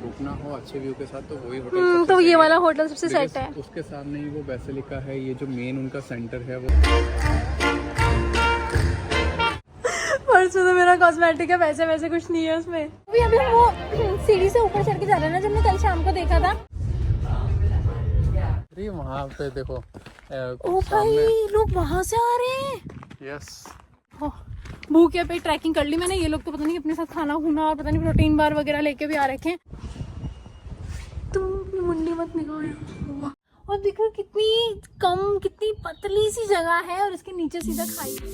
रुकना हो अच्छे व्यू के साथ तो वही होटल तो ये वाला होटल सबसे सेट है। उसके सामने ही वो बेसिलिका है, ये जो मेन उनका सेंटर है वो। परसों तो मेरा कॉस्मेटिक है, पैसे वैसे कुछ नहीं है उसमें। अभी हम वो सीढ़ी से ऊपर चढ़ के जा रहे हैं ना, जब मैं कल शाम को देखा था। अरे वहाँ पे देखो ओ भाई, लोग वहाँ से आ रहे हैं। यस। भूखे पे ट्रैकिंग कर ली मैंने। ये लोग तो पता नहीं अपने साथ खाना खुना और पता नहीं प्रोटीन बार वगैरह लेके भी आ रखे हैं। तुम अपनी मुंडी मत निकालो। और देखो कितनी कम, कितनी पतली सी जगह है और इसके नीचे सीधा खाई है।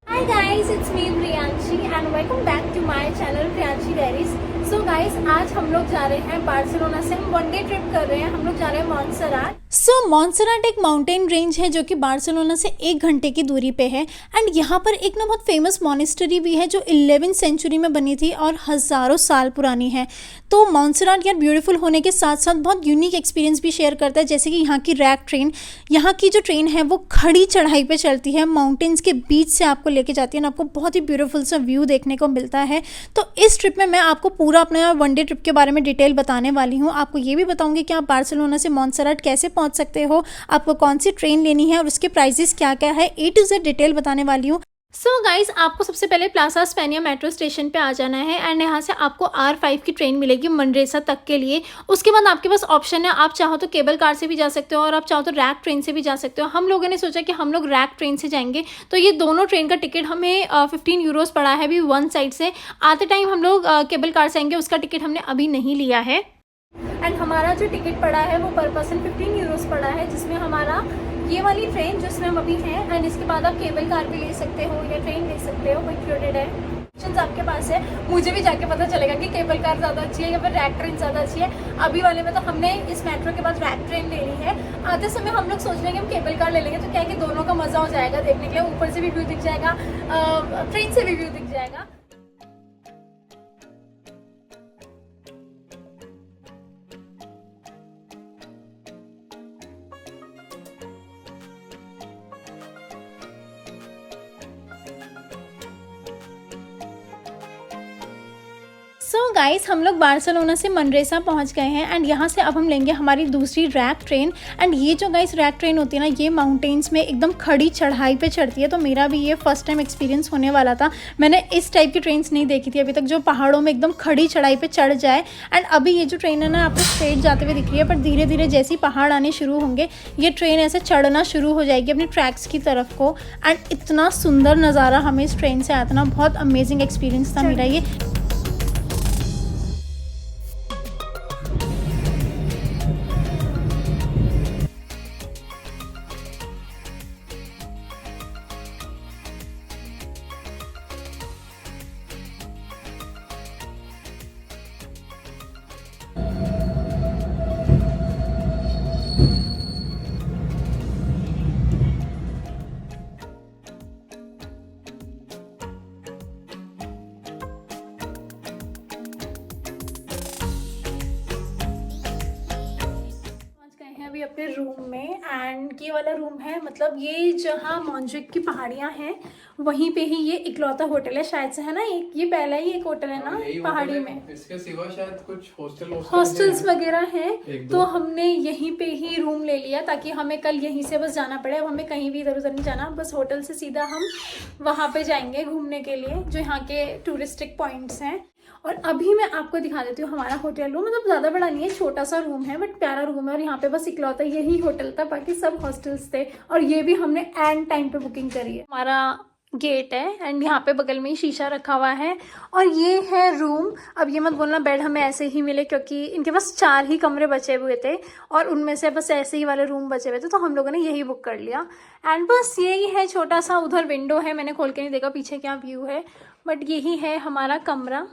Hi guys, it's me Priyanshi and welcome back to my channel Priyanshi diaries. So guys, आज हम लोग जा रहे हैं बार्सिलोना से, हम वन डे ट्रिप कर रहे हैं। हम लोग जा रहे हैं मॉन्सेराट। मॉन्सेराट एक माउंटेन रेंज है जो कि बार्सिलोना से 1 घंटे की दूरी पे है। एंड यहाँ पर एक ना बहुत फेमस मॉनेस्टरी भी है जो 11वीं सेंचुरी में बनी थी और हज़ारों साल पुरानी है। तो मॉन्सेराट यार ब्यूटीफुल होने के साथ साथ बहुत यूनिक एक्सपीरियंस भी शेयर करता है। जैसे कि यहाँ की रैक ट्रेन, यहाँ की जो ट्रेन है वो खड़ी चढ़ाई पे चलती है, माउंटेन्स के बीच से आपको लेके जाती है ना, आपको बहुत ही ब्यूटीफुल सा व्यू देखने को मिलता है। तो इस ट्रिप में मैं आपको पूरा अपना वन डे ट्रिप के बारे में डिटेल बताने वाली हूँ। आपको ये भी बताऊँगी कि आप बार्सिलोना से मॉन्सेराट कैसे पहुँच सकते हो, आपको कौन सी ट्रेन लेनी है और उसके प्राइसेस क्या क्या है, A to Z डिटेल बताने वाली हूँ। सो गाइज, आपको सबसे पहले प्लाजा स्पेनिया मेट्रो स्टेशन पे आ जाना है एंड यहाँ से आपको R5 की ट्रेन मिलेगी मनरेसा तक के लिए। उसके बाद आपके पास ऑप्शन है, आप चाहो तो केबल कार से भी जा सकते हो और आप चाहो तो रैक ट्रेन से भी जा सकते हो। हम लोगों ने सोचा कि हम लोग रैक ट्रेन से जाएंगे, तो ये दोनों ट्रेन का टिकट हमें 15 यूरोज़ पड़ा है अभी वन साइड से। आते टाइम हम लोग केबल कार से आएंगे, उसका टिकट हमने अभी नहीं लिया है। एंड हमारा जो टिकट पड़ा है वो पर पर्सन 15 यूरोज़ पड़ा है, जिसमें हमारा ये वाली ट्रेन जिसमें हम अभी हैं एंड इसके बाद आप केबल कार भी ले सकते हो या ट्रेन ले सकते हो, वो इंक्लूडेड है। ऑप्शंस आपके पास है। मुझे भी जाके पता चलेगा कि केबल कार ज़्यादा अच्छी है या फिर रैक ट्रेन ज़्यादा अच्छी है। अभी वाले में तो हमने इस मेट्रो के बाद रैक ट्रेन ले ली है। आते समय हम लोग सोच रहे हैं कि हम केबल कार ले लेंगे, तो क्या है कि दोनों का मज़ा हो जाएगा देखने के लिए। ऊपर से भी व्यू दिख जाएगा, ट्रेन से भी व्यू दिख जाएगा। सो गाइस, हम लोग बार्सिलोना से मनरेसा पहुंच गए हैं एंड यहाँ से अब हम लेंगे हमारी दूसरी रैक ट्रेन। एंड ये जो गाइस रैक ट्रेन होती है ना, ये माउंटेन्स में एकदम खड़ी चढ़ाई पे चढ़ती है। तो मेरा भी ये फर्स्ट टाइम एक्सपीरियंस होने वाला था। मैंने इस टाइप की ट्रेन्स नहीं देखी थी अभी तक, जो पहाड़ों में एकदम खड़ी चढ़ाई पे चढ़ जाए। एंड अभी ये जो ट्रेन है ना, आपको स्ट्रेट जाते हुए दिख रही है, पर धीरे धीरे जैसे ही पहाड़ आने शुरू होंगे ये ट्रेन ऐसे चढ़ना शुरू हो जाएगी अपनी ट्रैक्स की तरफ को। एंड इतना सुंदर नज़ारा हमें इस ट्रेन से आता ना, बहुत अमेजिंग एक्सपीरियंस था मेरा ये। अभी अपने रूम में एंड ये वाला रूम है, मतलब ये जहाँ मॉन्जुइक की पहाड़ियाँ हैं वहीं पे ही ये इकलौता होटल है शायद से, है ना। ये पहला ही एक होटल है ना पहाड़ी में। इसके सिवा शायद कुछ हॉस्टल्स वगैरह हैं, तो हमने यहीं पे ही रूम ले लिया ताकि हमें कल यहीं से बस जाना पड़े। अब हमें कहीं भी इधर उधर नहीं जाना, बस होटल से सीधा हम वहाँ पे जाएंगे घूमने के लिए जो यहाँ के टूरिस्टिक पॉइंट्स हैं। और अभी मैं आपको दिखा देती हूँ हमारा होटल रूम। मतलब ज़्यादा बड़ा नहीं है, छोटा सा रूम है बट प्यारा रूम है। और यहाँ पे बस इकलौता यही होटल था, बाकी सब हॉस्टल्स थे। और ये भी हमने एंड टाइम पे बुकिंग करी है। हमारा गेट है एंड यहाँ पे बगल में ही शीशा रखा हुआ है। और ये है रूम। अब ये मत बोलना बेड हमें ऐसे ही मिले, क्योंकि इनके पास 4 ही कमरे बचे हुए थे और उनमें से बस ऐसे ही वाले रूम बचे हुए थे, तो हम लोगों ने यही बुक कर लिया। एंड बस यही है, छोटा सा उधर विंडो है, मैंने खोल के नहीं देखा पीछे क्या व्यू है, बट यही है हमारा कमरा।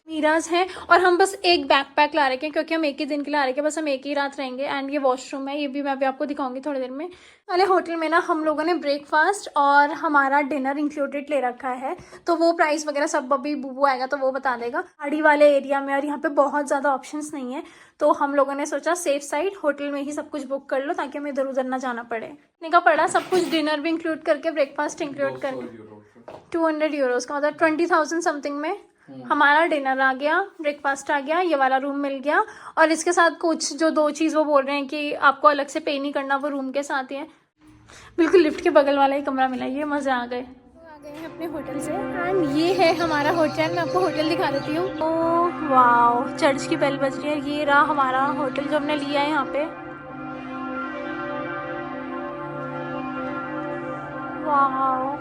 मीराज हैं और हम बस एक बैकपैक ला रखे हैं क्योंकि हम एक ही दिन के लिए आ रहे हैं, बस हम एक ही रात रहेंगे। एंड ये वॉशरूम है, ये भी मैं अभी आपको दिखाऊंगी थोड़ी देर में। वाले होटल में ना हम लोगों ने ब्रेकफास्ट और हमारा डिनर इंक्लूडेड ले रखा है, तो वो प्राइस वगैरह सब अभी बुबू आएगा तो वो बता देगा। गाड़ी वाले एरिया में, और यहाँ पे बहुत ज़्यादा ऑप्शंस नहीं है, तो हम लोगों ने सोचा सेफ साइड होटल में ही सब कुछ बुक कर लो ताकि हमें इधर उधर ना जाना पड़े। निका पड़ा सब कुछ, डिनर भी इंक्लूड करके, ब्रेकफास्ट इंक्लूड करके 200 यूरोज का, मतलब 20,000 समथिंग में हमारा डिनर आ गया, ब्रेकफास्ट आ गया, ये वाला रूम मिल गया, और इसके साथ कुछ जो 2 चीज़ वो बोल रहे हैं कि आपको अलग से पे नहीं करना, वो रूम के साथ ही है। बिल्कुल लिफ्ट के बगल वाला ही कमरा मिला, ये मज़े आ गए। आ गए हैं अपने होटल से एंड ये है हमारा होटल। मैं आपको होटल दिखा देती हूँ। ओह वाओ, चर्च की बेल बज रही है। ये रहा हमारा होटल जो हमने लिया है यहाँ पे। वाओ,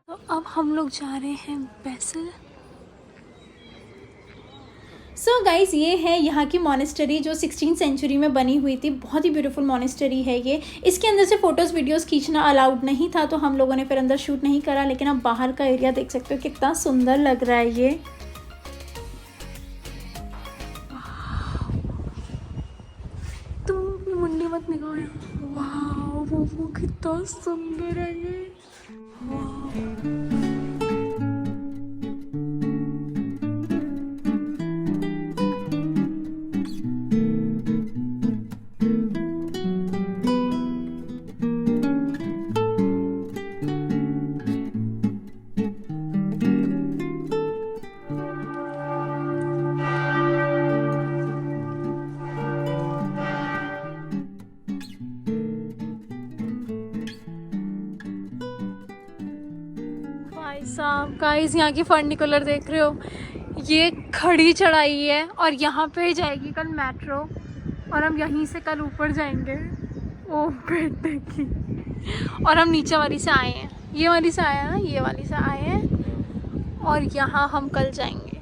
तो अब हम लोग जा रहे हैं बेसल। सो गाइस, ये है यहाँ की मॉनेस्टरी जो 16th सेंचुरी में बनी हुई थी। बहुत ही ब्यूटीफुल मॉनेस्टरी है ये। इसके अंदर से फ़ोटोज़ वीडियोज़ खींचना अलाउड नहीं था, तो हम लोगों ने फिर अंदर शूट नहीं करा, लेकिन आप बाहर का एरिया देख सकते हो कितना सुंदर लग रहा है ये। तुम अपनी मुंडी मत निकालो। वाह, वो कितना सुंदर है ये। साहब गाइस, यहाँ की फर्निकुलर देख रहे हो, ये खड़ी चढ़ाई है और यहाँ पे जाएगी कल मेट्रो, और हम यहीं से कल ऊपर जाएंगे। ओह बेटे की, और हम नीचे वाली से आए हैं, ये वाली से आए हैं ना, ये वाली से आए हैं, और यहाँ हम कल जाएंगे।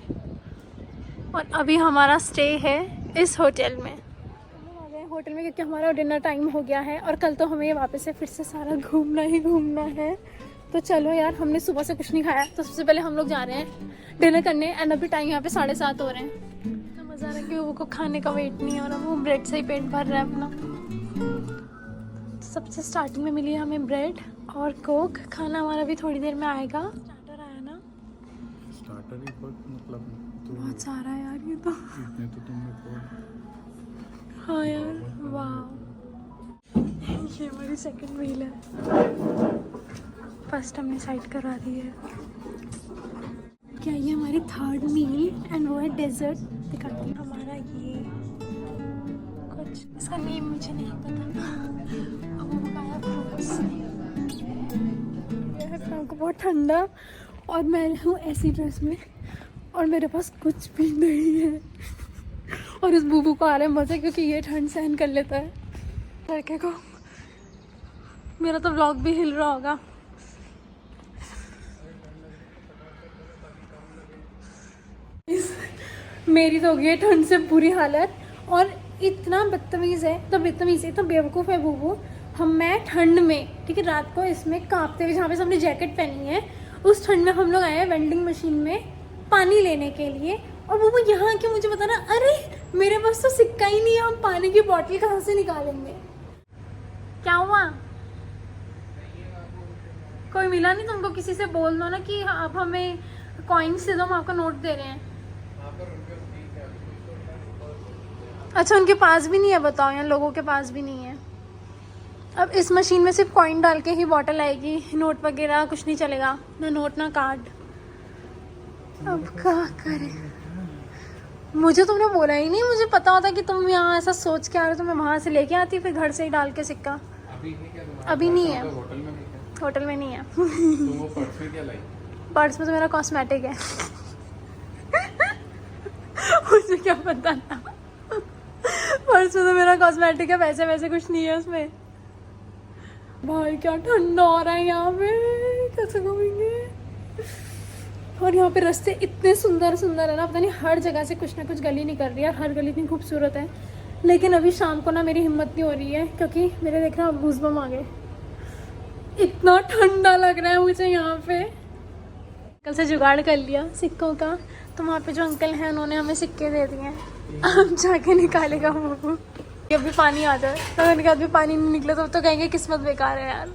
और अभी हमारा स्टे है इस होटल में। हम आ गए होटल में क्योंकि हमारा डिनर टाइम हो गया है, और कल तो हमें वापस से फिर से सारा घूमना ही घूमना है। तो चलो यार, हमने सुबह से कुछ नहीं खाया, तो सबसे पहले हम लोग जा रहे हैं डिनर करने। एंड अभी टाइम यहाँ पे 7:30 हो रहे हैं। तो मज़ा आ रहा है कि वो को खाने का वेट नहीं है, और वो ब्रेड से ही पेट भर रहा है अपना। सबसे स्टार्टिंग में मिली हमें ब्रेड और कोक। खाना हमारा भी थोड़ी देर में आएगा। स्टार्टर आया ना, स्टार्टर ही मतलब बहुत सारा है यार ये तो। इतने तो तुमने हाँ यार, वाह। ये हमारी सेकंड मील है। फर्स्ट हमने साइड करा दी है। क्या ये हमारी थर्ड मील, एंड वो है डेजर्ट। दिखाती हूँ हमारा ये कुछ, इसका नेम मुझे नहीं पता। अब वो खाया फ्रूट्स। शाम को बहुत ठंडा, और मैं हूँ ऐसी ड्रेस में, और मेरे पास कुछ भी नहीं है। और इस बूबू को आ रहा है मज़े, क्योंकि ये ठंड सहन कर लेता है। लड़के को, मेरा तो व्लॉग भी हिल रहा होगा। मेरी तो हो गई है ठंड से बुरी हालत, और इतना बदतमीज़ है, तो बदतमीज़ है, तो बेवकूफ़ है बूबू। मैं ठंड में, ठीक है, रात को इसमें कांपते हुए, जहाँ पे सबने जैकेट पहनी है, उस ठंड में हम लोग आए हैं वेंडिंग मशीन में पानी लेने के लिए। और बूबू यहाँ के मुझे बता रहा, अरे मेरे पास तो सिक्का ही नहीं है, हम पानी की बॉटल कहाँ से निकालेंगे। क्या हुआ? कोई मिला नहीं तुमको? किसी से बोल दो ना कि आप हमें कॉइन्स दे दो, हम आपका नोट दे रहे हैं। अच्छा, उनके पास भी नहीं है? बताओ, यहाँ लोगों के पास भी नहीं है। अब इस मशीन में सिर्फ कॉइन डाल के ही बॉटल आएगी, नोट वगैरह कुछ नहीं चलेगा, ना नोट ना कार्ड। अब क्या करें? मुझे तुमने बोला ही नहीं, मुझे पता होता कि तुम यहाँ ऐसा सोच के आ रहे हो तो मैं वहाँ से लेके आती, फिर घर से ही डाल के सिक्का। अभी नहीं है, होटल में नहीं है। वो पर्स में क्या लाई? पर्स में तो मेरा कॉस्मेटिक है। मुझे क्या पता था। पर्स में तो मेरा कॉस्मेटिक है, पैसे वैसे कुछ नहीं है उसमें। भाई क्या ठंडा हो रहा है यहाँ पे, कैसे घूमेंगे। और यहाँ पे रास्ते इतने सुंदर सुंदर है ना, पता नहीं हर जगह से कुछ ना कुछ गली निकल रही है, हर गली इतनी खूबसूरत है। लेकिन अभी शाम को ना मेरी हिम्मत नहीं हो रही है, क्योंकि मेरे देखना गूज़बम्प आ गए। इतना ठंडा लग रहा है मुझे यहाँ पे। कल से जुगाड़ कर लिया सिक्कों का, तो वहाँ पे जो अंकल हैं उन्होंने हमें सिक्के दे दिए हैं। हम जाके निकालेगा वो। अभी पानी आ जाए, तो मैंने कहा अभी पानी नहीं निकला तो कहेंगे किस्मत बेकार है यार।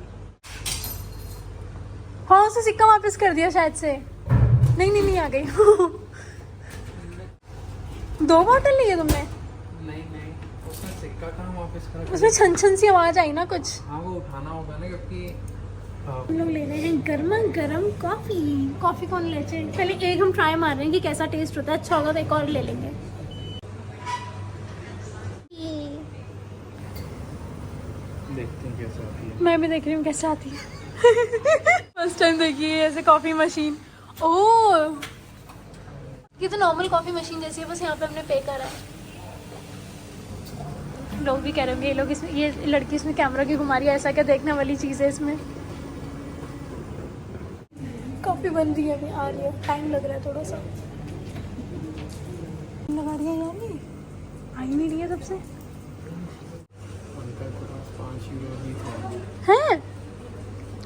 हाँ उसे सिक्का वापस कर दिया शायद से। नहीं आ गई। 2 बॉटल लिए तुमने? नहीं उसमें सिक्का कहाँ वापस करा? उसमें छन छन सी आवाज आई ना कुछ। हाँ वो उठाना होगा ना, क्योंकि हम लोग ले रहे हैं गर्मा गर्म कॉफी कौन ले चाहिए? पहले एक हम ट्राई मार रहे हैं कि कैसा टेस्ट होता है, अच्छा होगा तो एक और ले लेंगे। देखते हैं कैसे आती है। मैं भी देख रही हूँ कैसे आती है। फर्स्ट टाइम देखी है ऐसे कॉफी मशीन। ओह ये तो नॉर्मल कॉफी मशीन जैसी है, बस यहाँ पे हमने पे करा है। लोग भी कह रहे होंगे ये लोग इसमें, ये लड़की इसमें कैमरा की घुमा रही है, ऐसा क्या देखने वाली चीज़ है इसमें। कॉफी बन रही है, अभी आ रही है, टाइम लग रहा है थोड़ा सा। लगा रही है यार, ये आ ही नहीं रही है तब से। अंकल के पास 5 यूरो ही थे। हैं?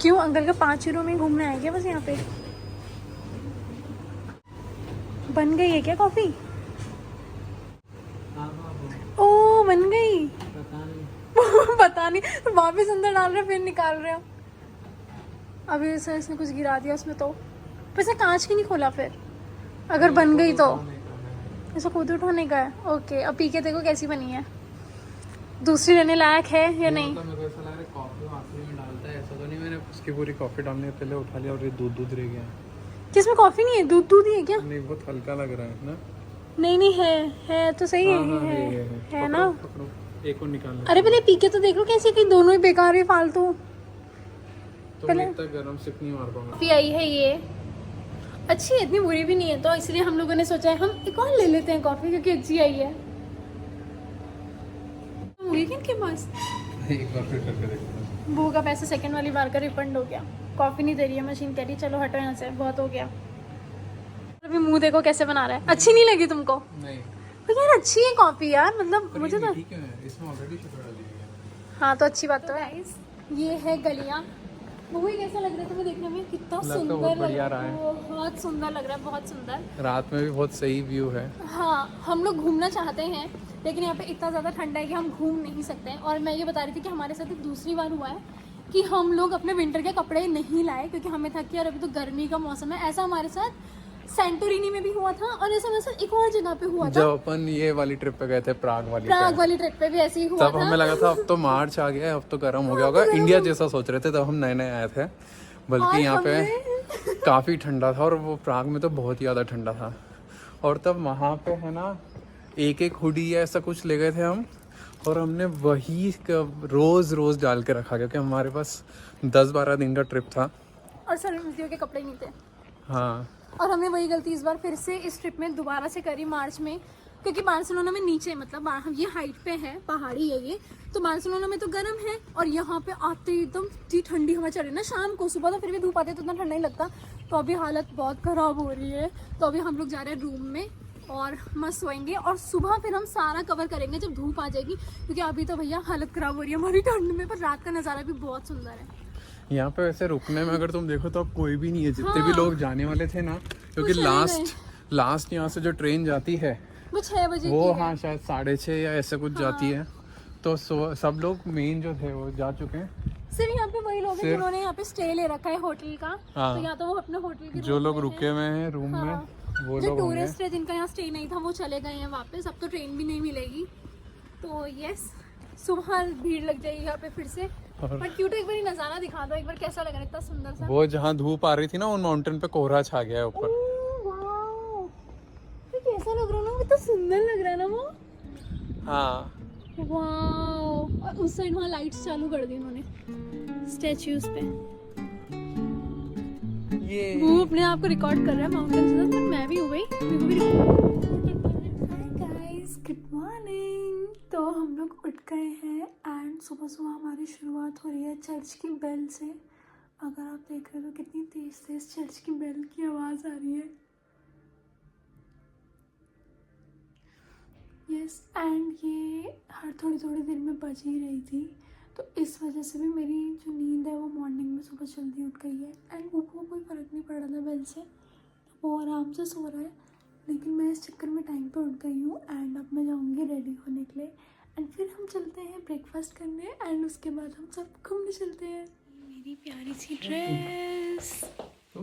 क्यों अंकल का 5 यूरो में घूमने आए क्या बस यहाँ पे? बन गई है क्या कॉफी? ओ बन गई। पता नहीं तो वापिस अंदर डाल रहे फिर निकाल रहे हो। अभी सर इसने कुछ गिरा दिया उसमें, तो वैसे कांच की नहीं खोला फिर, अगर बन गई तो ऐसा खुद उठाने का है। ओके अब पी के देखो कैसी बनी है, दूसरी लेने लायक है या नहीं। मेरे को ऐसा लग रहा है कॉफी आखिरी में डालता है, ऐसा तो नहीं। मैंने उसकी पूरी कॉफी डालने से पहले उठा लिया और ये दूध रह गया। किसमें कॉफी नहीं है, दूध ही है क्या? नहीं बहुत हल्का लग रहा है ना। नहीं है तो सही है ना। पकड़ो, एक और निकाल। अरे पहले पी के तो देख लो कैसी, कि दोनों ही बेकार है फालतू। तो पहले इतना गरम सिप नहीं मार पाऊंगा। कॉफी आई है ये अच्छी है, इतनी बुरी भी नहीं है, तो इसलिए हम लोगों ने सोचा है हम एक और ले लेते हैं कॉफी, क्योंकि अच्छी आई है। होगी क्या इनके पास? एक बार फिर करके देखते हैं। बू का पैसा सेकंड वाली बार का रिफंड हो गया। कॉफी नहीं दे रही है मशीन, कह रही चलो हटो यहाँ से, बहुत हो गया। अभी मुंह देखो कैसे बना रहा है। अच्छी नहीं लगी तुमको? नहीं तो यार अच्छी है कॉफी यार, मतलब मुझे तो ठीक है, इसमें ऑलरेडी शुगर डाली हुई है। हाँ तो अच्छी बात तो है। ये है गलियाँ। वही कैसा लग रहा है तुम्हें देखने में? कितना सुंदर लग रहा है, बहुत सुंदर लग रहा है, बहुत सुंदर। रात में भी बहुत सही व्यू है। हाँ हम लोग घूमना चाहते हैं, लेकिन यहाँ पे इतना ज़्यादा ठंडा है कि हम घूम नहीं सकते हैं। और मैं ये बता रही थी कि हमारे साथ एक दूसरी बार हुआ है कि हम लोग अपने विंटर के कपड़े नहीं लाए, क्योंकि हमें था कि यार अभी तो गर्मी का मौसम है। ऐसा हमारे साथ सेंटोरिनी में भी हुआ था, और ऐसा हमारे साथ एक और जगह पे हुआ था जब अपन ये वाली ट्रिप पे गए थे, प्राग वाली ट्रिप पे भी ऐसे ही हुआ तब था। हमें लगा था अब तो मार्च आ गया है, अब तो गर्म हो गया होगा, इंडिया जैसा सोच रहे थे। तब हम नए आए थे, बल्कि यहाँ पे काफ़ी ठंडा था, और वो प्राग में तो बहुत ही ज़्यादा ठंडा था। और तब वहाँ पे है ना एक हुडी या ऐसा कुछ ले गए थे हम, और हमने वही रोज़ डाल के रखा, क्योंकि हमारे पास 10-12 दिन का ट्रिप था और सर्दियों के कपड़े नहीं थे। हाँ और हमने वही गलती इस बार फिर से इस ट्रिप में दोबारा से करी मार्च में, क्योंकि बार्सिलोना में नीचे मतलब हम ये हाइट पे है, पहाड़ी है ये, तो बार्सिलोना में तो गर्म है, और यहाँ पे आते ही एकदम इतनी ठंडी हवा चल रही ना शाम को। सुबह तो फिर भी धूप आती है तो इतना ठंडा नहीं लगता। तो अभी हालत बहुत ख़राब हो रही है, तो अभी हम लोग जा रहे हैं रूम में और मस्त सोएंगे, और सुबह फिर हम सारा कवर करेंगे जब धूप आ जाएगी, क्योंकि अभी तो भैया हालत ख़राब हो रही है हमारी ठंड में। पर रात का नज़ारा भी बहुत सुंदर है यहाँ पे। वैसे रुकने में अगर तुम देखो तो अब कोई भी नहीं है, जितने हाँ। भी लोग जाने वाले थे ना, क्योंकि लास्ट यहाँ से जो ट्रेन जाती है वो 6 बजे वो की है। हाँ शायद 6:30 या ऐसे कुछ जाती है। तो सब लोग मेन जो थे वो जा चुके हैं। सिर्फ यहाँ पे वही लोग हैं जिन्होंने यहाँ पे स्टे ले रखा है होटल का। हाँ। तो या तो वो अपने होटल के जो लोग रुके हुए हैं रूम में, वो जो लोग होंगे। टूरिस्ट है जिनका यहाँ स्टे नहीं था वो चले गए हैं वापस। अब तो ट्रेन भी नहीं मिलेगी, तो यस सुबह भीड़ लग जाएगी यहाँ पे फिर से। पर क्यों तो एक बार नज़ारा दिखा दो, एक बार कैसा लग रहा है, इतना सुंदर सा। वो जहाँ धूप आ रही थी ना, उन माउंटेन पे कोहरा छा गया है ऊपर। वाओ कैसा लग रहा है ना, कितना सुंदर लग रहा है ना वो। हाँ वाओ, और उस साइड वहाँ लाइट्स चालू कर दी उन्होंने स्टैच्यूज पे। ये वो अपने आप को रिकॉर्ड कर रहा है माउंटेन से, पर मैं भी हूँ भाई, मेरे को भी हाय गाइस, गुड मॉर्निंग। तो हम लोग उठ गए हैं एंड सुबह हमारी शुरुआत हो रही है चर्च की बेल से। अगर आप देख रहे हो तो कितनी तेज चर्च की बेल की आवाज़ आ रही है। यस एंड ये हर थोड़ी देर में बज ही रही थी। तो तो इस वजह से भी मेरी जो नींद है वो मॉर्निंग में सुबह जल्दी उठ गई है। एंड वो कोई फ़र्क नहीं पड़ रहा था बेल से, तो वो आराम से सो रहा है, लेकिन मैं इस चक्कर में टाइम पे उठ गई हूँ। एंड अब मैं जाऊँगी रेडी होने के लिए एंड फिर हम चलते हैं ब्रेकफास्ट करने एंड उसके बाद हम सब घूमने चलते हैं। मेरी प्यारी सी ड्रेस। तो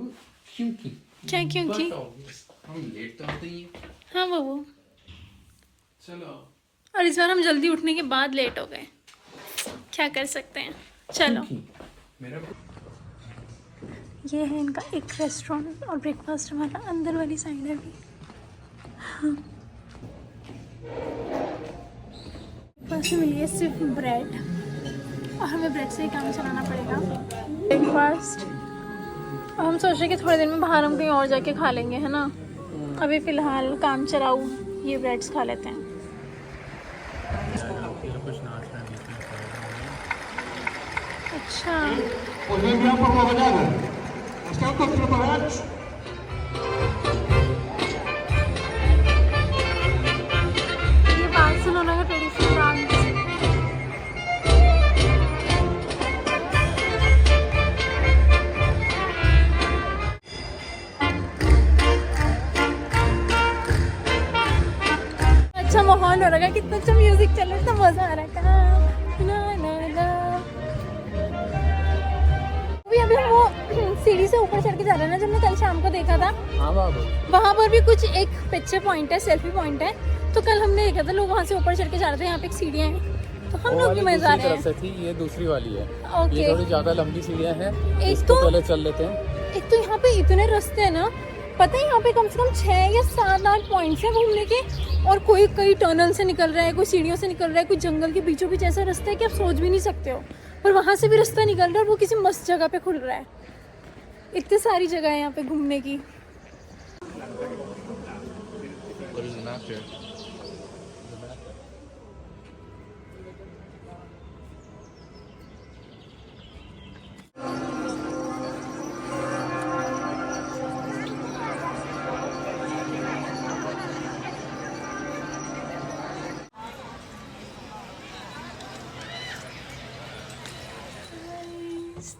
क्योंकि क्या क्योंकि? हम लेट तो होते ही हैं। हाँ वो चलो, और इस बार हम जल्दी उठने के बाद लेट हो गए, क्या कर सकते हैं। चलो, मेरा ये है इनका एक रेस्टोरेंट और ब्रेकफास्ट हमारा अंदर वाली साइड है अभी। हाँ, बस मिली है सिर्फ ब्रेड और हमें ब्रेड से ही काम चलाना पड़ेगा। ब्रेकफास्ट और हम सोच रहे हैं कि थोड़ी देर में बाहर हम कहीं और जाके खा लेंगे, है ना। अभी फ़िलहाल काम चलाऊ ये ब्रेड्स खा लेते हैं। कुछ नाश्ता नहीं अच्छा, ये बार्सिलोना का ट्रेडिशनल डांस। अच्छा माहौल हो रहा है, कितना अच्छा म्यूजिक चल रहा है, इतना मजा आ रहा है। अभी हम वो सीढ़ी से ऊपर चढ़ के जा रहे हैं ना, जब मैं कल शाम को देखा था। हाँ बाबू, वहाँ पर भी कुछ एक पिक्चर पॉइंट है, सेल्फी पॉइंट है। तो कल हमने देखा था लोग वहाँ से ऊपर चढ़ के जा रहे थे। यहाँ पे एक सीढ़ियाँ हैं, तो हम लोग भी मजा आ रहे हैं। थी, ये दूसरी वाली है। ओके, ये थोड़ी ज्यादा लंबी सीढ़ियाँ हैं। एक तो पहले चल लेते हैं। एक तो यहाँ पे इतने रास्ते हैं ना, पता है यहाँ पे कम से कम 6 या 7-8 पॉइंट्स हैं घूमने के। और कोई कई टनल से निकल रहा है, कोई सीढ़ियों से निकल रहा है, कोई जंगल के बीचों बीच ऐसा रास्ता है कि आप सोच भी नहीं सकते हो। पर वहाँ से भी रास्ता निकल रहा है और वो किसी मस्त जगह पे खुल रहा है। इतनी सारी जगह है यहाँ पे घूमने की।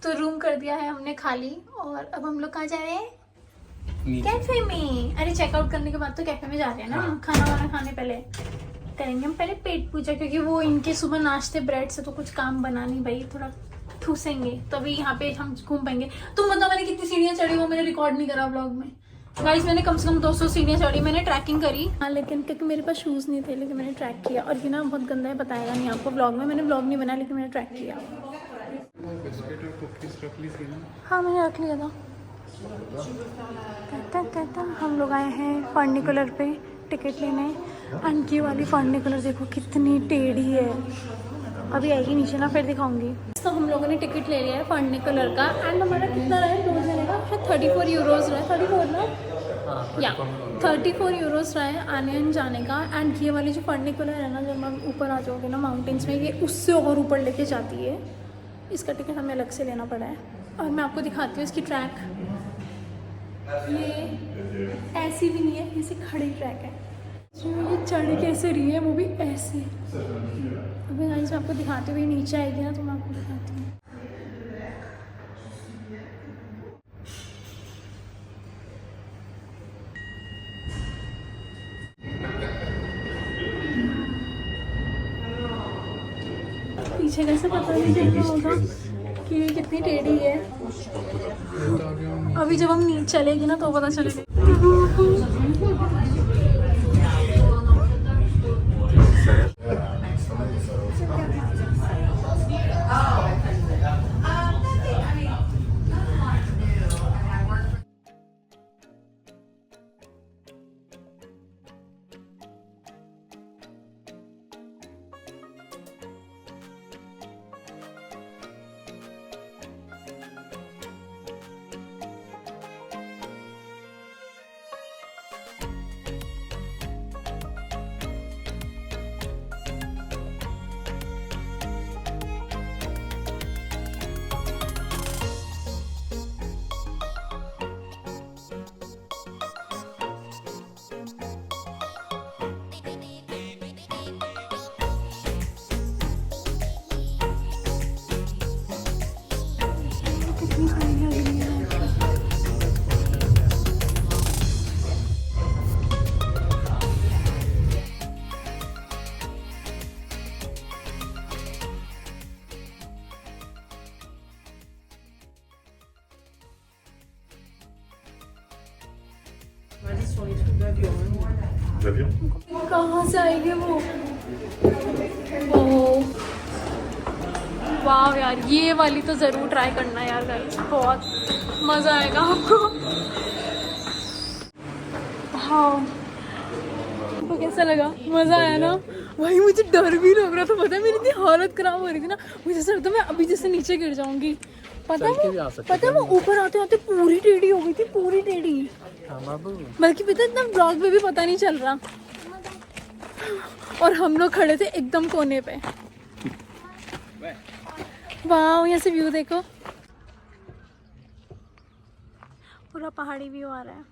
तो रूम कर दिया है हमने खाली और अब हम लोग कहाँ जा रहे हैं? कैफे में। अरे चेकआउट करने के बाद तो कैफे में जा रहे हैं ना। हाँ। खाना वाना खाने पहले करेंगे हम पहले पेट पूजा, क्योंकि वो इनके सुबह नाश्ते ब्रेड से तो कुछ काम बना नहीं भाई, थोड़ा ठूसेंगे तभी यहाँ पे हम घूम पाएंगे। तुम बताओ मैंने कितनी सीढ़ियाँ चढ़ी वो मैंने रिकॉर्ड नहीं करा ब्लॉग में। गाइस मैंने कम से कम 200 सीढ़ियाँ चढ़ी, मैंने ट्रैकिंग करी। हाँ लेकिन क्योंकि मेरे पास शूज़ नहीं थे, लेकिन मैंने ट्रैक किया। और ये ना बहुत गंदा है, बताएगा नहीं आपको ब्लॉग में। मैंने ब्लॉग नहीं बनाया लेकिन मैंने ट्रैक किया। हाँ मैंने रख लिया था। कहता हम लोग आए हैं फर्निकुलर पे टिकट लेने। एंड ये वाली फर्निकुलर देखो कितनी टेढ़ी है, अभी आएगी नीचे ना फिर दिखाऊंगी। तो हम लोगों ने टिकट ले लिया है फर्निकुलर का। एंड हमारा कितना रहा है 2 जने का? शायद 34 यूरोज़ रहा है, 34 ना या 34 यूरोज़ रहा है आने एंड जाने का। एंड ये वाली जो फर्निकुलर है ना, जब हम ऊपर आ जाओगे ना माउंटेन्स में, ये उससे और ऊपर लेके जाती है। इसका टिकट हमें अलग से लेना पड़ा है। और मैं आपको दिखाती हूँ इसकी ट्रैक। ये ऐसी भी नहीं है, ऐसी खड़ी ट्रैक है जो ये चढ़ कैसे रही है, वो भी ऐसे। अभी गाइस मैं आपको दिखाती हूँ, नीचे आएगी ना तो मैं आपको दिखाती हूँ। पीछे कैसे पता नहीं चल रहा होगा कि ये कितनी टेढ़ी है। अभी जब हम नीचे चलेगी ना तो पता चलेगा। कहाँ से आएंगे वो? ओह वाह यार, ये वाली तो ज़रूर ट्राई करना यार गाइस, बहुत मज़ा आएगा आपको। हाँ, तो कैसा लगा? मज़ा आया ना? भाई मुझे डर भी लग रहा था, पता है मेरी इतनी हालत ख़राब हो रही थी ना, मुझे सर तो मैं अभी जैसे नीचे गिर जाऊंगी। पता है वो ऊपर आते आते पूरी टेढ़ी हो गई थी, पूरी टेढ़ी। बल्कि पता है इतना ब्लॉग में भी पता नहीं चल रहा। और हम लोग खड़े थे एकदम कोने पे। वाह, यहाँ से व्यू देखो, पूरा पहाड़ी व्यू आ रहा है,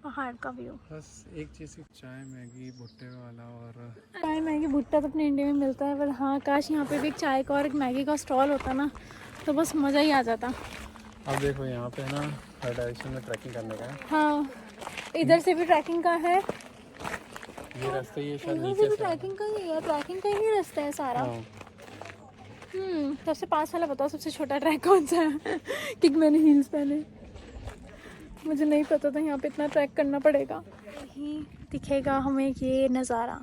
पहाड़ का व्यू। बस एक चीज़, चाय मैगी भुट्टे वाला। और चाय मैगी भुट्टा तो अपने इंडिया में मिलता है, पर हाँ काश यहाँ पे भी एक चाय का और एक मैगी का स्टॉल होता ना, तो बस मज़ा ही आ जाता। अब देखो यहाँ पे ना हर डायरेक्शन में ट्रैकिंग करने का है। हाँ, इधर से भी ट्रैकिंग का है, ये रास्ते ये शायद इधर नीचे से भी से है। ट्रैकिंग का ही है, ट्रैकिंग का ही रास्ता है सारा। हाँ। सबसे पास वाला बताओ, सबसे छोटा ट्रैक कौन सा है? क्योंकि मैंने हील्स पहने, मुझे नहीं पता था यहाँ पे इतना ट्रैक करना पड़ेगा। यही दिखेगा हमें ये नज़ारा।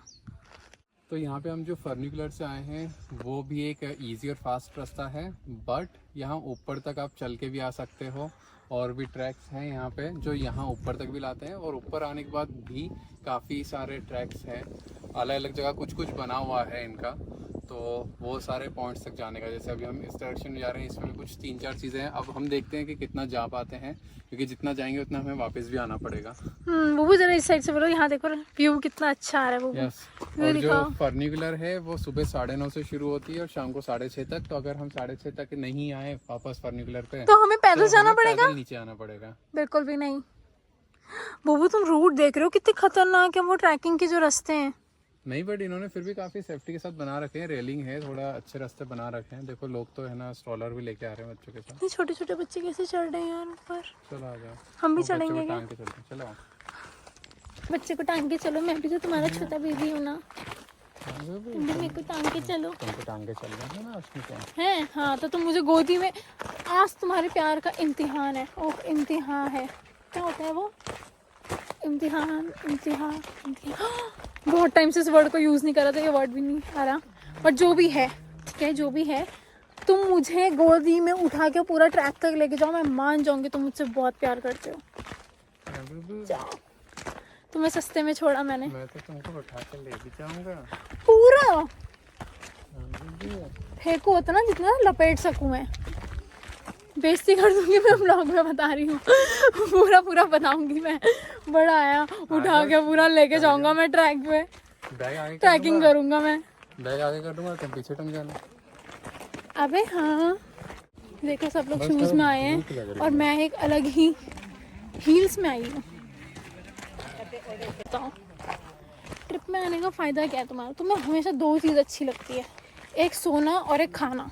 तो यहाँ पे हम जो फर्निकुलर से आए हैं वो भी एक इजी और फास्ट रास्ता है, बट यहाँ ऊपर तक आप चल के भी आ सकते हो। और भी ट्रैक्स हैं यहाँ पे जो यहाँ ऊपर तक भी लाते हैं, और ऊपर आने के बाद भी काफ़ी सारे ट्रैक्स हैं अलग अलग जगह, कुछ कुछ बना हुआ है इनका, तो वो सारे पॉइंट्स तक जाने का। जैसे अभी हम इस डायरेक्शन में जा रहे हैं, इसमें भी कुछ 3-4 चीज़ें हैं। अब हम देखते हैं कि कितना जा पाते हैं, क्योंकि जितना जाएंगे उतना हमें वापस भी आना पड़ेगा। वो जरा इस साइड से बोलो, यहाँ देखो व्यू कितना अच्छा आ रहा है वो। यस। और जो फर्निकुलर है वो सुबह 9:30 से शुरू होती है और शाम को 6:30 तक। तो अगर हम 6:30 तक नहीं आए वापस फर्निकुलर पे, तो हमें पैदल जाना पड़ेगा? पैदल नीचे आना पड़ेगा। बिल्कुल भी नहीं। वो तुम रूट देख रहे हो कितने खतरनाक है वो ट्रैकिंग के जो रास्ते हैं। नहीं, बट इन्होंने फिर भी काफी सेफ्टी के साथ बना रखे हैं, रेलिंग है, थोड़ा अच्छे रास्ते बना रखे हैं। देखो लोग तो है ना स्ट्रॉलर भी लेके आ रहे हैं बच्चों के साथ। इतने छोटे छोटे बच्चे कैसे चढ़ रहे हैं यार ऊपर? चलो आ जाओ, हम भी बच्चों को चढ़ेंगे क्या? टांग के चलते हैं, चलो। बच्चे को टांग के चलो, मैं भी तो तुम्हारा छोटा बेबी हूँ ना, तुम भी मेरे को टांग के चलो। तुमको टांग के चल रहे हैं ना, उसमें क्या है? हाँ, तो तुम मुझे गोदी में, आज तुम्हारे प्यार का इम्तिहान है। ओह इम्तिहान है, क्या होता है वो? इम्तिहान, इम्तिहान, इम्तिहान। बहुत टाइम से इस वर्ड को यूज़ नहीं करा था, ये वर्ड भी नहीं आ रहा, बट जो भी है ठीक है, जो भी है। तुम मुझे गोदी में उठा के पूरा ट्रैक तक लेके जाओ, मैं मान जाऊंगी तुम मुझसे बहुत प्यार करते हो। जाओ, तुम्हें सस्ते में छोड़ा मैंने। मैं तो तुमको उठा के ले भी जाऊंगा पूरा फेंको होता ना जितना लपेट सकूं मैं। बेइज्जती कर दूंगी मैं ब्लॉग में, बता रही हूँ। पूरा पूरा बताऊंगी मैं। बड़ा आया, उठा के पूरा लेके जाऊंगा मैं ट्रैक पे, बैग आगे ट्रैकिंग करूंगा मैं। बैग आगे कर दूंगा, तुम पीछे टंग जाना। अबे हाँ, देखो सब लोग शूज में आए हैं और मैं एक अलग ही हील्स में आई हूँ। बताओ ट्रिप में आने का फ़ायदा क्या है तुम्हारा? तुम्हें हमेशा 2 चीज़ अच्छी लगती है, एक सोना और एक खाना।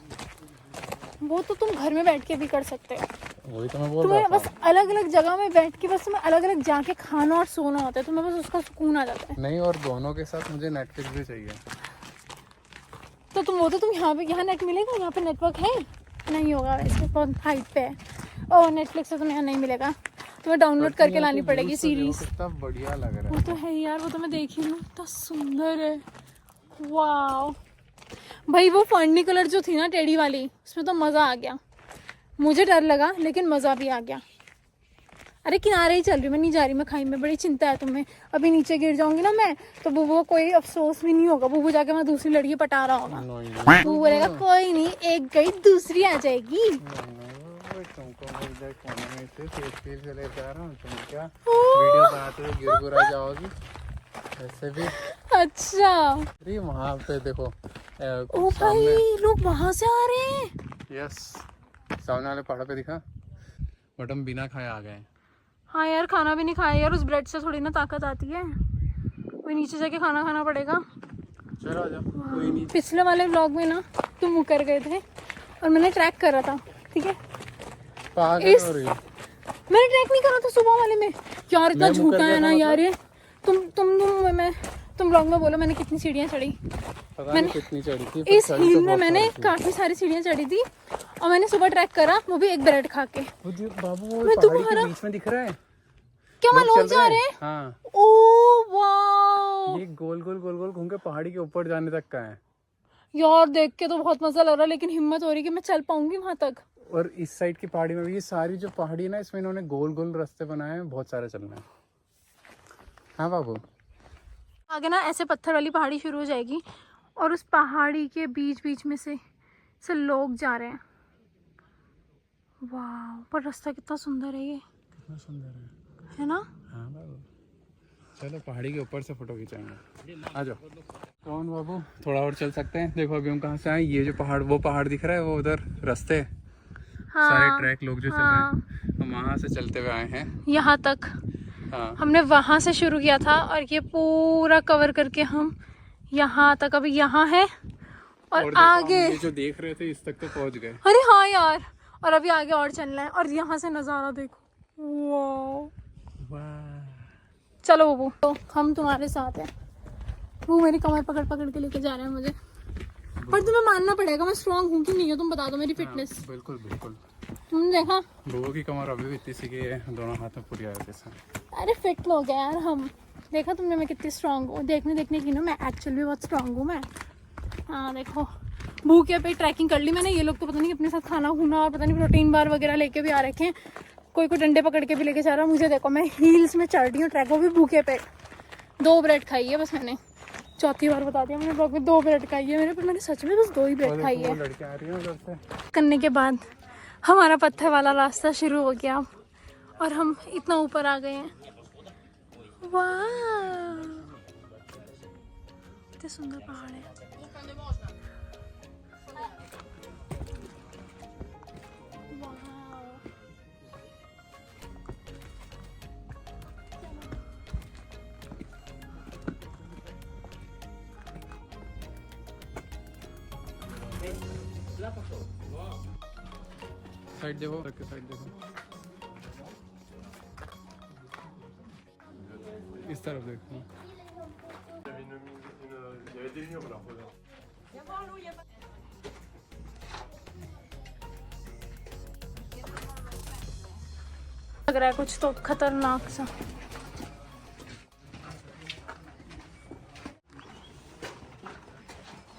वो तो तुम घर में बैठ के भी कर सकते हो। वही तो मैं बोल तुम्हें रहा बस अलग अलग जगह में बैठ के बस तुम्हें अलग अलग जाके खाना और सोना होता है, तुम्हें बस उसका सुकून आ जाता है। नहीं, और दोनों के साथ मुझे नेटफ्लिक्स भी चाहिए। तो तुम यहाँ नेट मिलेगा? यहाँ पे नेटवर्क है? नहीं होगा वैसे, बहुत हाइट पे है। ओह नेटफ्लिक्स से तुम्हें यहाँ नहीं मिलेगा, तुम्हें डाउनलोड करके लानी पड़ेगी सीरीज। कितना बढ़िया लग रहा वो है। तो है यार, वो तो मैं देख ही लूँ, इतना सुंदर है। वाह भाई, वो फर्निकुलर जो थी ना टेढ़ी वाली, उसमें तो मज़ा आ गया। मुझे डर लगा लेकिन मज़ा भी आ गया। अरे किनारे ही चल रही, मैं नहीं जा रही मैं खाई में। बड़ी चिंता है तुम्हें, अभी नीचे गिर जाऊंगी ना मैं, तो बुबू को कोई अफसोस भी नहीं होगा। बुबू जाके मैं दूसरी लड़की पटा रहा होगा, बुबू बोलेगा कोई नहीं, एक गई दूसरी आ जाएगी। तुमको मैं इधर कोने में से सेफ्टी से ले जा रहा हूँ, तुम क्या वीडियो बनाते हुए गिर गुरा जाओगी ऐसे भी। अच्छा अरे वहाँ पे देखो ओ भाई, लोग वहाँ से आ रहे हैं। यस, सामने वाले पहाड़ पे दिखा, बट हम बिना खाए आ गए। हाँ यार, खाना भी नहीं खाया यार, उस ब्रेड से थोड़ी ना ताकत आती है, कोई नीचे जाके खाना खाना पड़ेगा। चलो आ जाओ, कोई नहीं। पिछले वाले व्लॉग में ना तुम मुकर गए थे और मैंने ट्रैक करा था, ठीक है? पागल हो रही है। मैंने ट्रैक नहीं करा था सुबह वाले में यार, इतना झूठा है ना यार ये। तुम व्लॉग में बोलो मैंने कितनी सीढ़ियाँ चढ़ी। पता नहीं कितनी चढ़ी थी, इस हिल में मैंने काफी सारी सीढ़ियाँ चढ़ी थी और मैंने सुबह ट्रैक करा, वो भी एक ब्रेड खा के। बाबू वो मैं पहाड़ी के तुम्हारा बीच में दिख रहा है। क्या वहाँ लोग जा रहे हैं? हाँ, ओ वाह ये गोल गोल गोल गोल घूम के पहाड़ी के ऊपर जाने तक का है। यार, देख के तो बहुत मजा लग रहा है, लेकिन हिम्मत हो रही है कि मैं चल पाऊंगी वहां तक। और इस साइड की पहाड़ी में भी, ये सारी जो पहाड़ी है ना, इसमें इन्होंने गोल गोल रास्ते बनाए हैं, बहुत सारे चलना है। हाँ बाबू, आगे ना ऐसे पत्थर वाली पहाड़ी शुरू हो जाएगी और उस पहाड़ी के बीच बीच में से लोग जा रहे हैं। वाह, पर रास्ता कितना सुंदर है ये, कितना सुंदर है ना? हाँ बाबू, चलो पहाड़ी के ऊपर से फोटो खिंचाएंगे, आ जाओ। कौन बाबू, थोड़ा और चल सकते हैं। देखो अभी हम कहाँ से आए, ये जो पहाड़, वो पहाड़ दिख रहा है, वो उधर रास्ते, हाँ, सारे ट्रैक लोग जो चल रहे हाँ, हैं, हम वहाँ से चलते हुए आए हैं। यहाँ तक हाँ, हमने वहां से शुरू किया था और ये पूरा कवर करके हम यहाँ तक अभी यहाँ है और देखो, आगे। हम ये जो देख रहे थे, इस तक तो पहुँच गए। अरे हाँ यार, और अभी आगे और चलना है और यहाँ से नज़ारा देखो। वाह, चलो बबू, तो हम तुम्हारे साथ हैं। वो मेरी कमर पकड़ पकड़ के लेके जा रहे हैं मुझे, पर तुम्हें मानना पड़ेगा मैं स्ट्रांग हूँ कि नहीं हो, तुम बता दो मेरी फिटनेस। बिल्कुल बिल्कुल। तुमने देखा लोगों की कमर अभी भी इतनी सी की है, दोनों हाथ में पूरी आए जैसा। अरे फिट लोग हैं यार हम, देखा तुमने मैं कितनी स्ट्रांग हूँ। देखने की ना, मैं एक्चुअली बहुत स्ट्रांग हूँ मैं। हाँ देखो, भूखे पे ट्रैकिंग कर ली मैंने। ये लोग तो पता नहीं अपने साथ खाना खूना और पता नहीं प्रोटीन बार वगैरह लेके भी आ रखे हैं, कोई डंडे पकड़ के भी लेके जा रहा है। मुझे देखो, मैं हील्स में चढ़ रही हूँ ट्रैक, वो भी भूखे पे। 2 ब्रेड खाई है बस मैंने, चौथी बार बता दिया मैंने ब्लॉग में, 2 ब्रेड खाई है मैंने, पर मैंने सच में बस 2 ही ब्रेड खाई है। लड़के आ रही हैं उधर से। करने के बाद हमारा पत्थर वाला रास्ता शुरू हो गया और हम इतना ऊपर आ गए हैं। वाह, कितने सुंदर पहाड़ है। साइड देखो, साइड देखो, इस तरफ देखो। लग रहा है कुछ तो खतरनाक सा।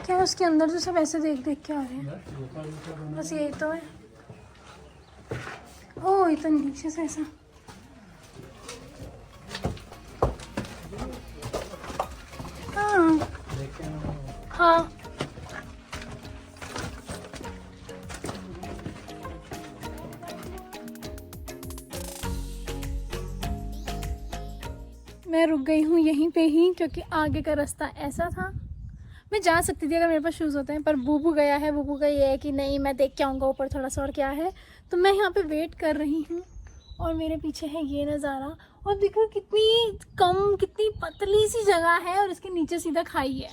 क्या उसके अंदर तो सब ऐसे देख देख के आ रहे हैं, बस यही तो है। ओह, इतना नीचे से ऐसा। हाँ हाँ, मैं रुक गई हूँ यहीं पे ही, क्योंकि आगे का रास्ता ऐसा था। मैं जा सकती थी अगर मेरे पास शूज़ होते हैं, पर बूबू गया है। बूबू का ये है कि नहीं, मैं देख के आऊँगा ऊपर थोड़ा सा और क्या है। तो मैं यहाँ पे वेट कर रही हूँ और मेरे पीछे है ये नज़ारा। और देखो कितनी कम, कितनी पतली सी जगह है और इसके नीचे सीधा खाई है।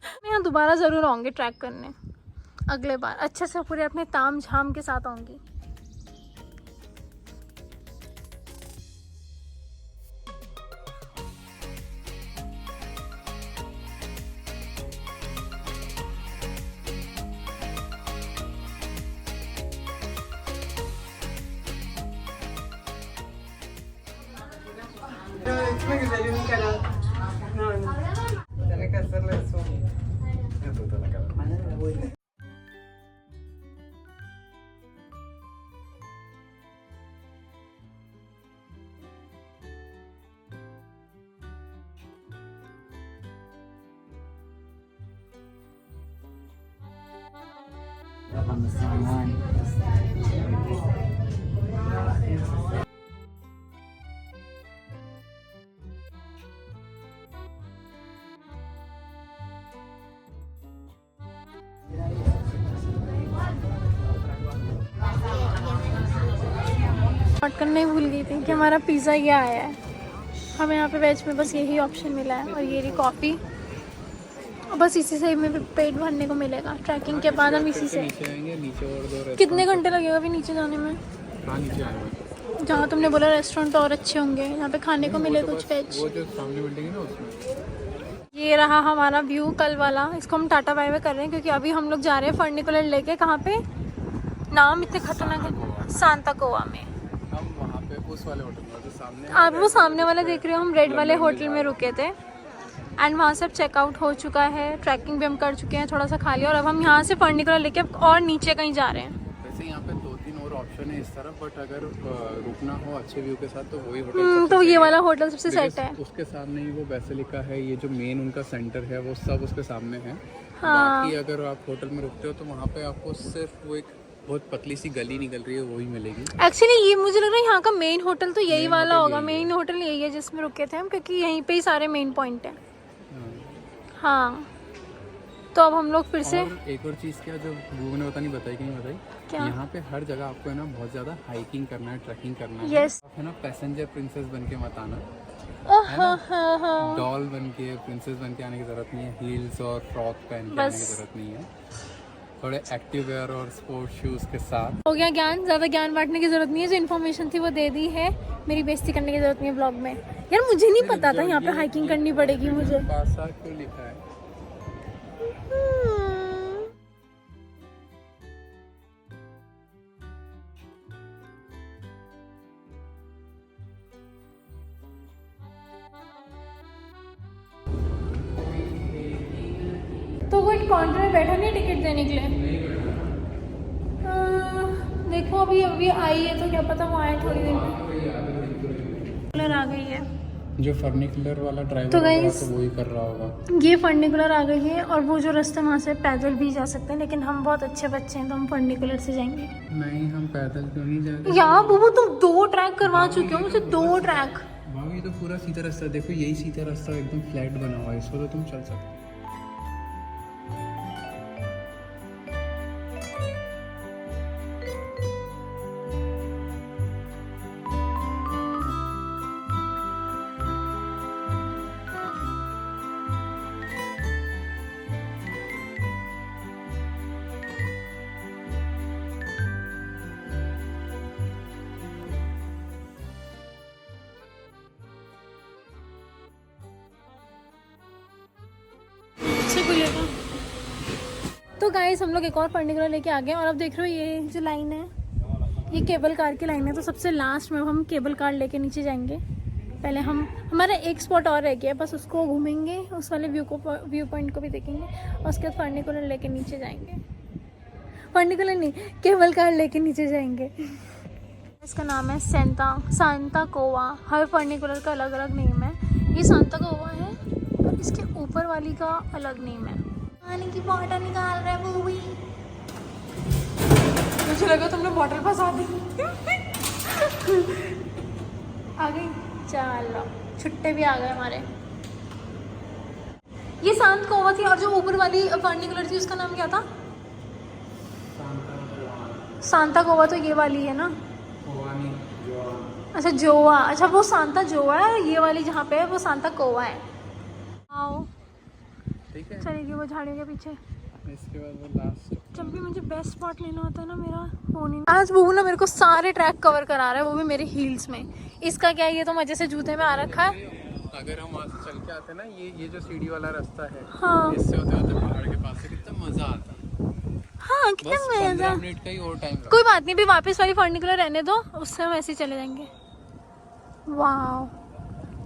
मैं यहाँ दोबारा ज़रूर आऊँगी ट्रैक करने, अगले बार अच्छे से पूरे अपने ताम झाम के साथ आऊँगी। Tenés que hacerle zoom. Esto está la cara. Note करना ही भूल गई थी कि हमारा पिज़्ज़ा ये आया है। हमें यहाँ पे वेज में बस यही ऑप्शन मिला है और ये रही कॉफ़ी। बस इसी से हमें पेट भरने को मिलेगा। ट्रैकिंग के बाद हम इसी से नीचे आएंगे, नीचे और 2 रेस्टोरेंट। कितने घंटे लगेगा अभी नीचे जाने में? हाँ, नीचे आएंगे। जहाँ तुमने बोला रेस्टोरेंट तो और अच्छे होंगे, यहाँ पे खाने को मिले कुछ वेज। वो जो सामने बिल्डिंग है ना, उसमें। ये रहा हमारा व्यू कल वाला। इसको हम टाटा बाय बाय कर रहे हैं क्योंकि अभी हम लोग जा रहे हैं फर्निकुलर लेके। कहाँ पे? नाम इतने खतरनाक है, सांता गोवा में। हम वहाँ पे उस वाले होटल में जो सामने है, आप वो सामने वाला देख रहे हो, हम रेड वाले होटल में रुके थे एंड वहाँ से अब चेकआउट हो चुका है, ट्रैकिंग भी हम कर चुके हैं, थोड़ा सा खा लिया और अब हम यहाँ से फर्निकुलर लेके अब और नीचे कहीं जा रहे हैं। वैसे यहाँ पे 2-3 और ऑप्शन है इस तरफ, बट अगर रुकना हो अच्छे व्यू के साथ तो वही होटल तो ये वाला होटल सबसे सेट है। उसके सामने ही वो बेसिलिका है, ये जो मेन उनका सेंटर है वो सब उसके सामने है। हाँ। बाकी अगर आप होटल में रुकते हो तो वहाँ पे आपको सिर्फ वो एक बहुत पतली सी गली निकल रही है, वही मिलेगी। एक्चुअली ये मुझे लग रहा है यहाँ का मेन होटल तो यही वाला होगा, मेन होटल यही है जिसमें रुके थे हम, क्योंकि यहीं पे ही सारे मेन पॉइंट है। हाँ, तो अब हम लोग फिर से एक और चीज़ क्या जो गूगल ने नहीं बताई कि नहीं बताई, क्या? यहाँ पे हर जगह आपको है ना बहुत ज्यादा हाइकिंग करना है, ट्रैकिंग करना है। यस। है ना, पैसेंजर प्रिंसेस बन के मत आना, हाँ। डॉल बन के प्रिंसेस बन के आने की जरूरत नहीं है, हील्स और फ्रॉक पहन के आने की जरूरत नहीं है, थोड़े एक्टिव वेयर और स्पोर्ट्स शूज के साथ। हो गया ज्ञान, ज्यादा ज्ञान बांटने की जरूरत नहीं है, जो इन्फॉर्मेशन थी वो दे दी है, मेरी बेइज्जती करने की जरूरत नहीं है ब्लॉग में। यार मुझे नहीं पता था यहाँ पे हाइकिंग करनी पड़ेगी मुझे। बासा क्यों लिखा है? तो वो एक काउंटर में बैठा नहीं टिकट देने के लिए? देखो अभी आई है तो क्या पता वो आए थोड़ी देर में। आ गई है जो फर्निकुलर वाला ड्राइवर तो होगा guys, तो वही कर रहा होगा। ये फर्निकुलर आ गई है और वो जो रास्ता वहाँ से पैदल भी जा सकते हैं, लेकिन हम बहुत अच्छे बच्चे हैं तो हम फर्निकुलर से जाएंगे। नहीं, हम पैदल क्यों नहीं जाएंगे यार बुबू तुम 2 ट्रैक करवा चुके हो मुझे, 2 ट्रैक। भाभी ये तो पूरा सीधा रास्ता है, देखो यही सीधा रास्ता एकदम फ्लैट बना हुआ है, इसको तो तुम चल सकते हो। तो गाइस हम लोग एक और फर्निकुलर लेके आ गए और अब देख रहे हो ये जो लाइन है ये केबल कार की लाइन है, तो सबसे लास्ट में हम केबल कार लेके नीचे जाएंगे। पहले हमारा एक स्पॉट और रह गया, बस उसको घूमेंगे, उस वाले व्यू पॉइंट को भी देखेंगे और उसके बाद फर्निकुलर लेके नीचे जाएंगे। फर्निकुलर नहीं, केबल कार लेके नीचे जाएंगे। इसका नाम है सांता कोवा। हर फर्निकुलर का अलग अलग नेम है। ये सांता कोवा है और इसके ऊपर वाली का अलग नेम है। पानी की बॉटल निकाल रहे हैं वो भी। मुझे लगा तुमने बॉटल फंसा दी। आ गई, चलो छुट्टे भी आ गए हमारे। ये सांता कोवा थी और जो ऊपर वाली फर्निकुलर थी उसका नाम क्या था? सांता कोवा तो ये वाली है ना? अच्छा जोआ, अच्छा वो सांता जोआ है, ये वाली जहाँ पे है वो सांता कोवा है। आओ ठीक है, चलेगी वो झाड़ियों के पीछे। इसके बाद वो लास्ट। जब भी मुझे बेस्ट स्पॉट लेना होता है ना मेरा फोन ही। आज बबू ना मेरे को सारे ट्रैक कवर करा रहा है, वो भी मेरे हील्स में। इसका क्या है, ये तो मजे से जूते में आ रखा है। अगर हम वहाँ से चल के आते ना, ये जो सीढ़ी वाला रास्ता है, हाँ इससे होते होते पहाड़ के पास से कितना मजा आता। हाँ कितना बस 15 मिनट का ही और टाइम लगता। कोई बात नहीं, भी वापस वाली फर्निकुलर रहने दो, उससे हम ऐसे ही चले जाएंगे। वाह,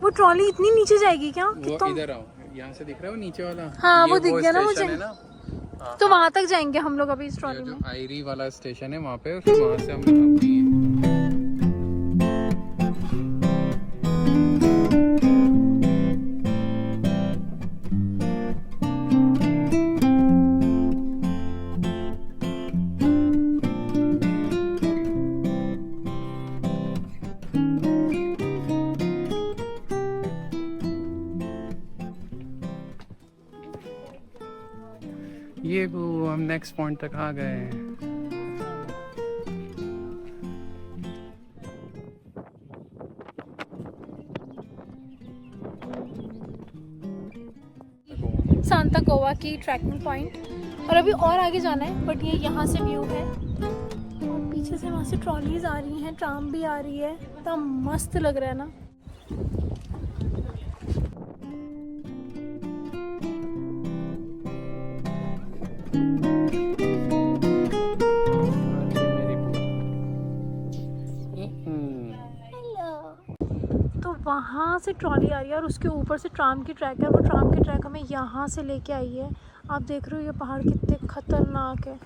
वो ट्रॉली इतनी नीचे जाएगी क्या? वो इधर आओ, यहाँ से दिख रहा है वो नीचे वाला। हाँ वो दिख गया ना मुझे। हाँ, तो वहां तक जाएंगे हम लोग अभी इस ट्रॉली में। जो आयरी वाला स्टेशन है वहाँ पे, फिर वहाँ से हम अपनी ये वो हम नेक्स्ट पॉइंट तक आ गए हैं। सांता कोवा की ट्रैकिंग पॉइंट, और अभी और आगे जाना है, बट ये यहाँ से व्यू है और पीछे से वहाँ से ट्रॉलीज आ रही हैं, ट्राम भी आ रही है, इतना मस्त लग रहा है ना। हेलो वहाँ से ट्रॉली आ रही है और उसके ऊपर से ट्राम की ट्रैक है। वो ट्राम की ट्रैक हमें यहाँ से लेके आई है। आप देख रहे हो ये पहाड़ कितने खतरनाक है,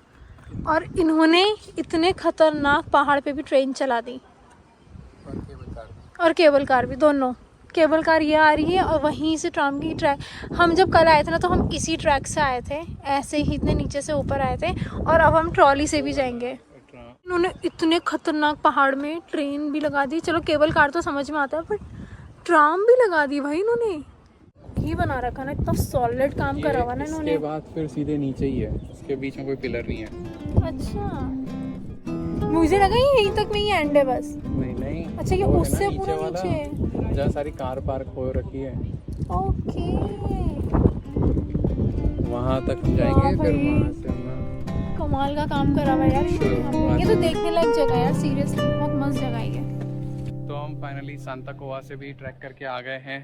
और इन्होंने इतने खतरनाक पहाड़ पे भी ट्रेन चला दी, और केबल कार भी, दोनों। केबल कार ये आ रही है और वहीं से ट्राम की ट्रैक। हम जब कल आए थे ना तो हम इसी ट्रैक से आए थे, ऐसे ही इतने नीचे से ऊपर आए थे, और अब हम ट्रॉली से भी जाएंगे। इन्होंने इतने खतरनाक पहाड़ में ट्रेन भी लगा दी। चलो केबल कार तो समझ में आता है, पर ट्राम भी लगा दी भाई इन्होंने। ही बना रखा ना, इतना सॉलिड काम करा हुआ ना इन्होंने। इसके बाद फिर सीधे नीचे ही है, इसके बीच में कोई पिलर नहीं है। अच्छा, मुझे लगा ये यहीं तक में ही एंड है बस। नहीं नहीं, अच्छा ये वो है उससे ना पूरा वाला, नीचे। जहाँ सारी कार पार्क हो रखी है, ओके, वहाँ तक हम जाएंगे। वाह फिर भाई। वहाँ से हम कमाल का काम करा हुआ है यार इन्होंने। ये तो देखने लायक जगह है यार, सीरियसली बहुत मस्त जगह है ये। तो हम फाइनली सांता कोआ से भी ट्रैक करके आ गए हैं,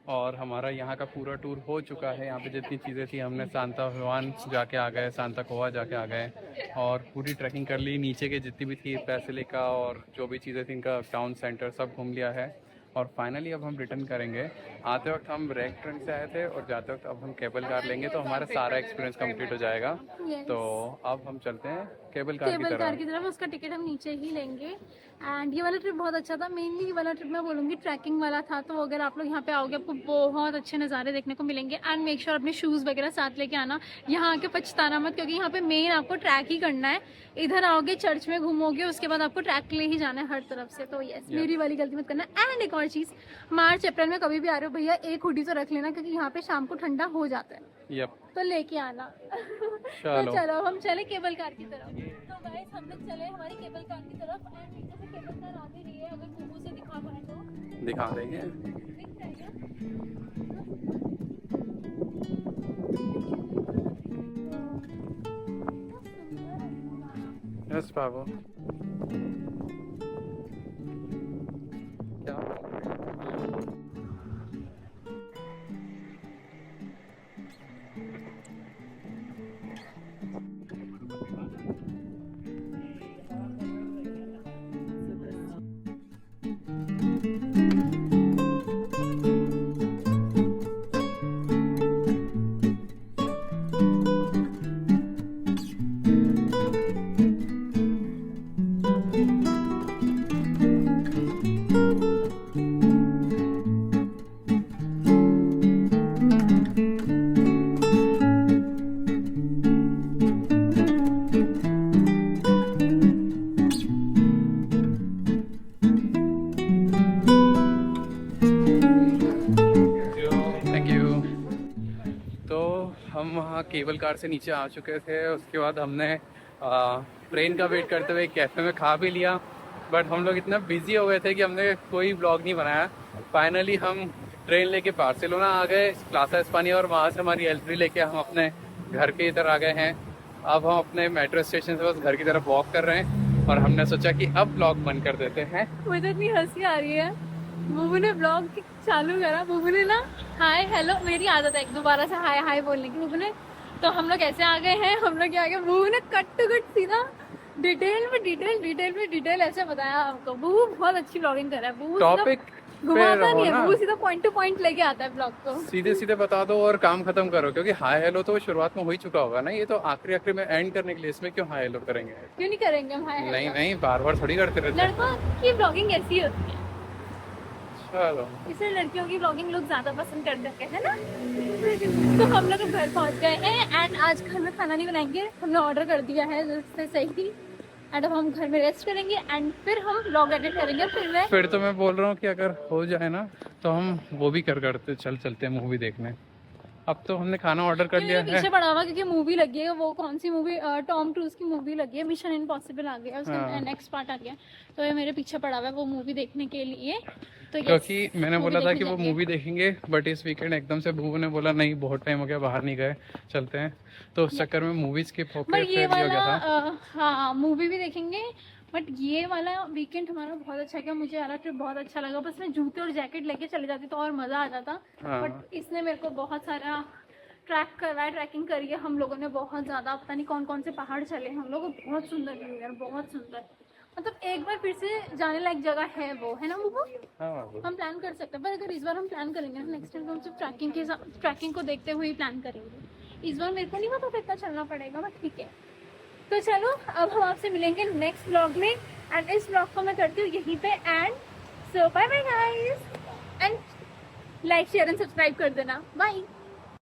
और हमारा यहाँ का पूरा टूर हो चुका है। यहाँ पे जितनी चीज़ें थी हमने सांता हुआन जाके आ गए, सांता कोआ जाके आ गए, और पूरी ट्रैकिंग कर ली। नीचे के जितनी भी थी बेसिलिका और जो भी चीज़ें थी, इनका टाउन सेंटर सब घूम लिया है। और फाइनली अब हम रिटर्न करेंगे। आते वक्त हम रेक ट्रेन से आए थे, और जाते वक्त अब हम केबल कार लेंगे, तो हमारा सारा एक्सपीरियंस कंप्लीट हो जाएगा। तो अब हम चलते हैं केबल कार की तरफ। उसका टिकट हम नीचे ही लेंगे। एंड ये वाला ट्रिप बहुत अच्छा था। मेनली ये वाला ट्रिप मैं बोलूँगी ट्रैकिंग वाला था। तो अगर आप लोग यहाँ पे आओगे आपको बहुत अच्छे नज़ारे देखने को मिलेंगे। एंड मेक श्योर अपने शूज़ वगैरह साथ लेके आना, यहाँ आके पछताना मत, क्योंकि यहाँ पे मेन आपको ट्रैक ही करना है। इधर आओगे, चर्च में घूमोगे, उसके बाद आपको ट्रैक ले ही जाना है हर तरफ से। तो यस, मेरी वाली गलती मत करना। एंड एक और चीज़, मार्च अप्रैल में कभी भी आ रहे हो भैया, एक हुडी तो रख लेना, क्योंकि यहाँ पे शाम को ठंडा हो जाता है। तो लेके आना। तो चलो हम चले केबल कार की तरफ। तो गाइस हम लोग चले हमारी केबल कार की तरफ। एंड नीचे से केबल कार आती रही है, अगर गूगल से दिखा पाए तो दिखा देंगे। दिख जाएगा। यस बाबू, क्या हम वहाँ केबल कार से नीचे आ चुके थे। उसके बाद हमने ट्रेन का वेट करते हुए कैफ़े में खा भी लिया, बट हम लोग इतना बिजी हो गए थे कि हमने कोई ब्लॉग नहीं बनाया। फाइनली हम ट्रेन लेके बार्सिलोना आ गए, प्लाजा एस्पानिया, और वहाँ से हमारी एल3 लेके हम अपने घर के इधर आ गए हैं। अब हम अपने मेट्रो स्टेशन से बस घर की तरफ वॉक कर रहे हैं, और हमने सोचा कि अब ब्लॉग बंद कर देते हैं। मुझे इतनी हंसी आ रही है, बुबू ने ब्लॉग चालू करा, बुबू ने ना हाय हेलो, मेरी आदत है दोबारा से हाय हाय बोलने की, बुबू ने। तो हम लोग ऐसे आ गए हैं, हम लोग आ गए, बुबू ने कट टू कट सीधा डिटेल ऐसे बताया हमको। बुबू बहुत अच्छी ब्लॉगिंग कर रहा है। बुबू टॉपिक घुमाता नहीं है, बुबू सीधा पॉइंट टू पॉइंट लेके आता है ब्लॉग को। सीधे सीधे बता दो और काम खत्म करो, क्योंकि हाय हेलो तो शुरुआत में हो ही चुका होगा ना। ये तो आखिरी में एंड करने के लिए, इसमें क्यों हाय हेलो करेंगे? क्यों नहीं करेंगे हम हाय? नहीं बार बार थोड़ी करते रहते। लड़कों की ब्लॉगिंग ऐसी होती है, चलो इसलिए लड़कियों की ब्लॉगिंग लोग ज्यादा पसंद करते हैं ना। तो हम लोग घर पहुंच गए हैं, एंड आज घर में खाना नहीं बनाएंगे, हमने ऑर्डर कर दिया है जिससे सही। एंड अब हम घर में रेस्ट करेंगे, एंड फिर हम व्लॉग एडिट करेंगे। फिर तो मैं बोल रहा हूँ कि अगर हो जाए ना तो हम वो भी करते चलते हैं मूवी देखने। अब तो हमने खाना ऑर्डर कर लिया है। पीछे पड़ा हुआ क्योंकि मूवी लगी है, वो कौन सी मूवी, टॉम क्रूज की मूवी लगी है, मिशन इम्पॉसिबल आ गया, उसका नेक्स्ट पार्ट आ गया। तो ये मेरे पीछे पड़ा हुआ है वो मूवी देखने के लिए। तो क्योंकि मैंने बोला था कि वो मूवी देखेंगे, बट इस वीकेंड एकदम से भूबू ने बोला नहीं बहुत टाइम हो गया बाहर नहीं गए, चलते हैं। तो उस चक्कर में मूवी स्किप होकर ये वाला हाँ मूवी भी देखेंगे। बट ये वाला वीकेंड हमारा बहुत अच्छा गया, मुझे वाला ट्रिप बहुत अच्छा लगा। बस मैं जूते और जैकेट लेके चले जाती तो और मज़ा आ जाता। बट इसने मेरे को बहुत सारा ट्रैक करवाया, ट्रैकिंग करी है हम लोगों ने बहुत ज़्यादा। पता नहीं कौन कौन से पहाड़ चले हम लोग, बहुत सुंदर व्यू यार, बहुत सुंदर। मतलब एक बार फिर से जाने लायक जगह है वो, है ना बुबू? हाँ हम प्लान कर सकते हैं, पर अगर इस बार हम प्लान करेंगे ना, नेक्स्ट टाइम हम सिर्फ ट्रैकिंग को देखते हुए ही प्लान करेंगे। इस बार मेरे को नहीं पता था इतना चलना पड़ेगा, बट ठीक है। तो चलो अब हम आपसे मिलेंगे नेक्स्ट ब्लॉग में, एंड इस ब्लॉग को मैं करती हूँ यहीं पे end. So bye bye guys, and like share and subscribe कर देना। बाय।